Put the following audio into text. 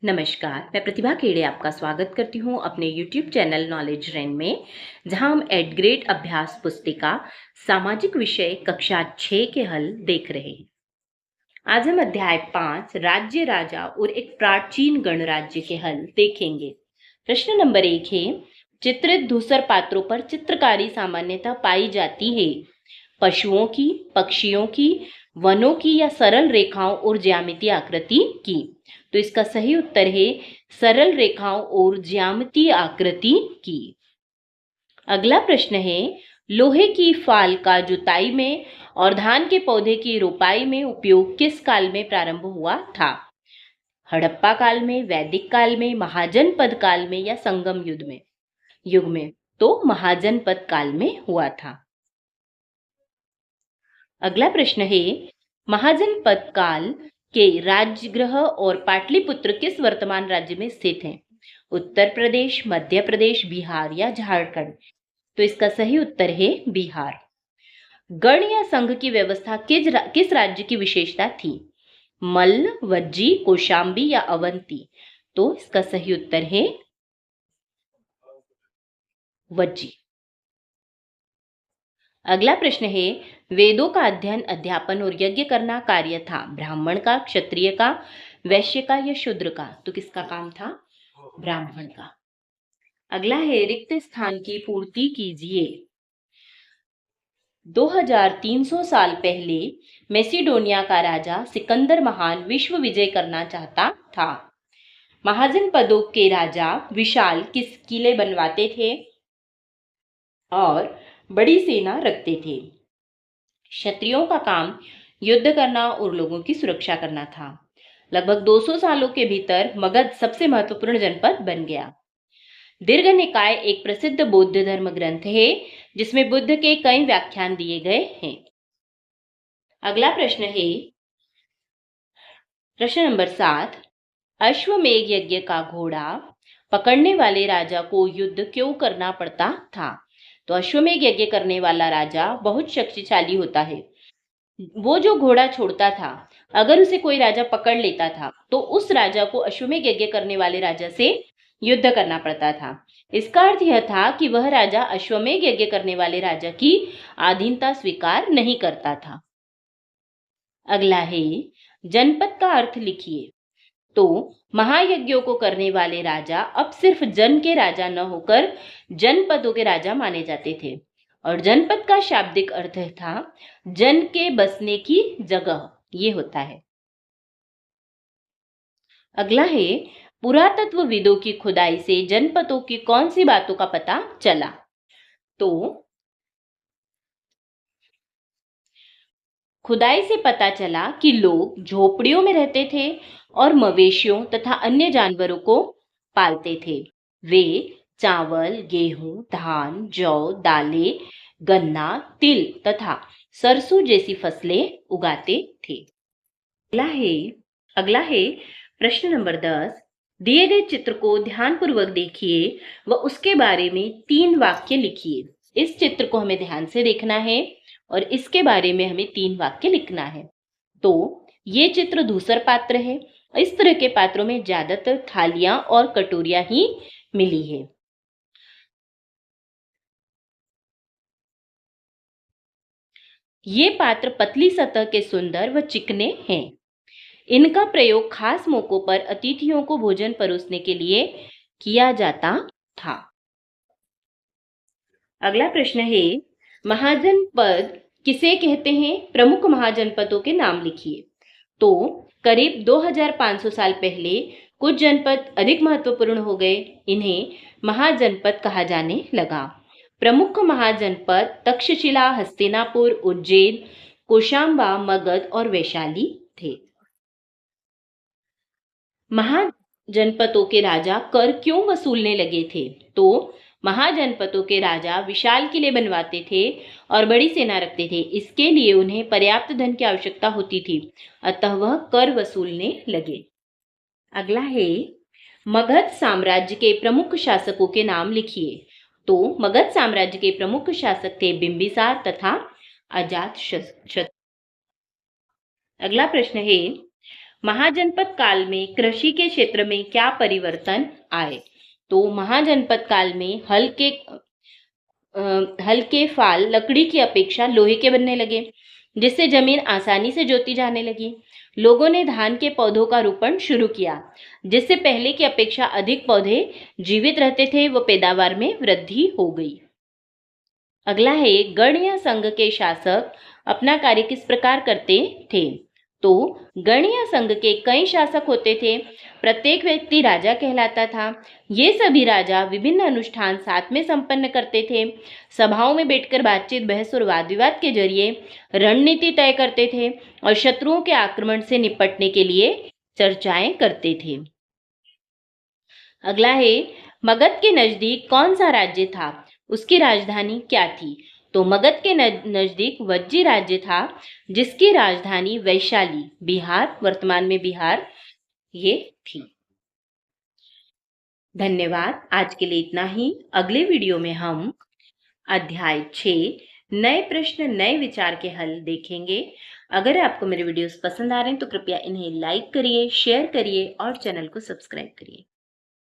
नमस्कार, मैं प्रतिभा खेड़े आपका स्वागत करती हूँ अपने YouTube चैनल नॉलेज रैन में, जहाँ हम एट ग्रेड अभ्यास पुस्तिका सामाजिक विषय कक्षा 6 के हल देख रहे हैं। आज हम अध्याय 5 राज्य राजा और एक प्राचीन गणराज्य के हल देखेंगे। प्रश्न नंबर 1 है, चित्रित धूसर पात्रों पर चित्रकारी सामान्यतः पाई जाती है। पशुओं की, पक्षियों की, वनों की या सरल रेखाओं और ज्यामितीय आकृति की। तो इसका सही उत्तर है सरल रेखाओं और ज्यामितीय आकृति की। अगला प्रश्न है, लोहे की फाल का जुताई में और धान के पौधे की रोपाई में उपयोग किस काल में प्रारंभ हुआ था? हड़प्पा काल में, वैदिक काल में, महाजनपद काल में या संगम युग में? तो महाजनपद काल में हुआ था। अगला प्रश्न है, महाजनपद काल के राजगृह और पाटलिपुत्र किस वर्तमान राज्य में स्थित हैं? उत्तर प्रदेश, मध्य प्रदेश, बिहार या झारखंड? तो इसका सही उत्तर है बिहार। गण या संघ की व्यवस्था किस राज्य की विशेषता थी? मल्ल, वज्जी, कौशांबी या अवंती? तो इसका सही उत्तर है वज्जी। अगला प्रश्न है, वेदों का अध्ययन, अध्यापन और यज्ञ करना कार्य था ब्राह्मण का, क्षत्रिय का, वैश्य का या शूद्र का? तो किसका काम था? ब्राह्मण का। अगला है, रिक्त स्थान की पूर्ति कीजिए। 2300 साल पहले मैसिडोनिया का राजा सिकंदर महान विश्व विजय करना चाहता था। महाजनपदों के राजा विशाल किस किले बनवाते थे और बड़ी सेना रखते थे? क्षत्रियों का काम युद्ध करना और लोगों की सुरक्षा करना था। लगभग 200 सालों के भीतर मगध सबसे महत्वपूर्ण जनपद बन गया। दीर्घ निकाय एक प्रसिद्ध बौद्ध धर्म ग्रंथ है जिसमें बुद्ध के कई व्याख्यान दिए गए हैं। अगला प्रश्न है, प्रश्न नंबर 7, अश्वमेध यज्ञ का घोड़ा पकड़ने वाले राजा को युद्ध क्यों करना पड़ता था? तो अश्वमेध यज्ञ करने वाला राजा बहुत शक्तिशाली होता है। वो जो घोड़ा छोड़ता था, अगर उसे कोई राजा पकड़ लेता था तो उस राजा को अश्वमेध यज्ञ करने वाले राजा से युद्ध करना पड़ता था। इसका अर्थ यह था कि वह राजा अश्वमेध यज्ञ करने वाले राजा की अधीनता स्वीकार नहीं करता था। अगला है, जनपद का अर्थ लिखिए। तो महायज्ञों को करने वाले राजा अब सिर्फ जन के राजा न होकर जनपदों के राजा माने जाते थे और जनपद का शाब्दिक अर्थ था जन के बसने की जगह, ये होता है। अगला है, पुरातत्वविदों की खुदाई से जनपदों की कौन सी बातों का पता चला? तो खुदाई से पता चला कि लोग झोपड़ियों में रहते थे और मवेशियों तथा अन्य जानवरों को पालते थे। वे चावल, गेहूं, धान, जौ, दालें, गन्ना, तिल तथा सरसों जैसी फसलें उगाते थे। अगला है प्रश्न नंबर 10, दिए गए चित्र को ध्यानपूर्वक देखिए व उसके बारे में 3 वाक्य लिखिए। इस चित्र को हमें ध्यान से देखना है और इसके बारे में हमें 3 वाक्य लिखना है। तो ये चित्र धूसर पात्र है। इस तरह के पात्रों में ज्यादातर थालियां और कटोरियां ही मिली है। ये पात्र पतली सतह के सुंदर व चिकने हैं। इनका प्रयोग खास मौकों पर अतिथियों को भोजन परोसने के लिए किया जाता था। अगला प्रश्न है, महाजनपद किसे कहते हैं? प्रमुख महाजनपदों के नाम लिखिए। तो करीब 2500 साल पहले कुछ जनपद अधिक महत्वपूर्ण हो गए, इन्हें महाजनपद कहा जाने लगा। प्रमुख महाजनपद तक्षशिला, हस्तिनापुर, उज्जैन, कोशांबा, मगध और वैशाली थे। महाजनपदों के राजा कर क्यों वसूलने लगे थे? तो महाजनपदों के राजा विशाल किले बनवाते थे और बड़ी सेना रखते थे। इसके लिए उन्हें पर्याप्त धन की आवश्यकता होती थी, अतः वह कर वसूलने लगे। अगला है, मगध साम्राज्य के प्रमुख शासकों के नाम लिखिए। तो मगध साम्राज्य के प्रमुख शासक थे बिंबिसार तथा अजातशत्रु। अगला प्रश्न है, महाजनपद काल में कृषि के क्षेत्र में क्या परिवर्तन आए? तो महाजनपद काल में हल के फाल लकड़ी की अपेक्षा लोहे के बनने लगे, जिससे जमीन आसानी से जोती जाने लगी। लोगों ने धान के पौधों का रोपण शुरू किया, जिससे पहले की अपेक्षा अधिक पौधे जीवित रहते थे व पैदावार में वृद्धि हो गई। अगला है, गण या संघ के शासक अपना कार्य किस प्रकार करते थे? तो गण या संघ के कई शासक होते थे। प्रत्येक व्यक्ति राजा कहलाता था। ये सभी राजा विभिन्न अनुष्ठान साथ में संपन्न करते थे। सभाओं में बैठकर बातचीत, बहस और वाद विवाद के जरिए रणनीति तय करते थे और शत्रुओं के आक्रमण से निपटने के लिए चर्चाएं करते थे। अगला है, मगध के नजदीक कौन सा राज्य था? उसकी राजधानी क्या थी? तो मगध के नजदीक वज्जी राज्य था, जिसकी राजधानी वैशाली, बिहार, वर्तमान में बिहार, ये थी। धन्यवाद। आज के लिए इतना ही। अगले वीडियो में हम अध्याय 6 नए प्रश्न नए विचार के हल देखेंगे। अगर आपको मेरे वीडियोस पसंद आ रहे हैं तो कृपया इन्हें लाइक करिए, शेयर करिए और चैनल को सब्सक्राइब करिए।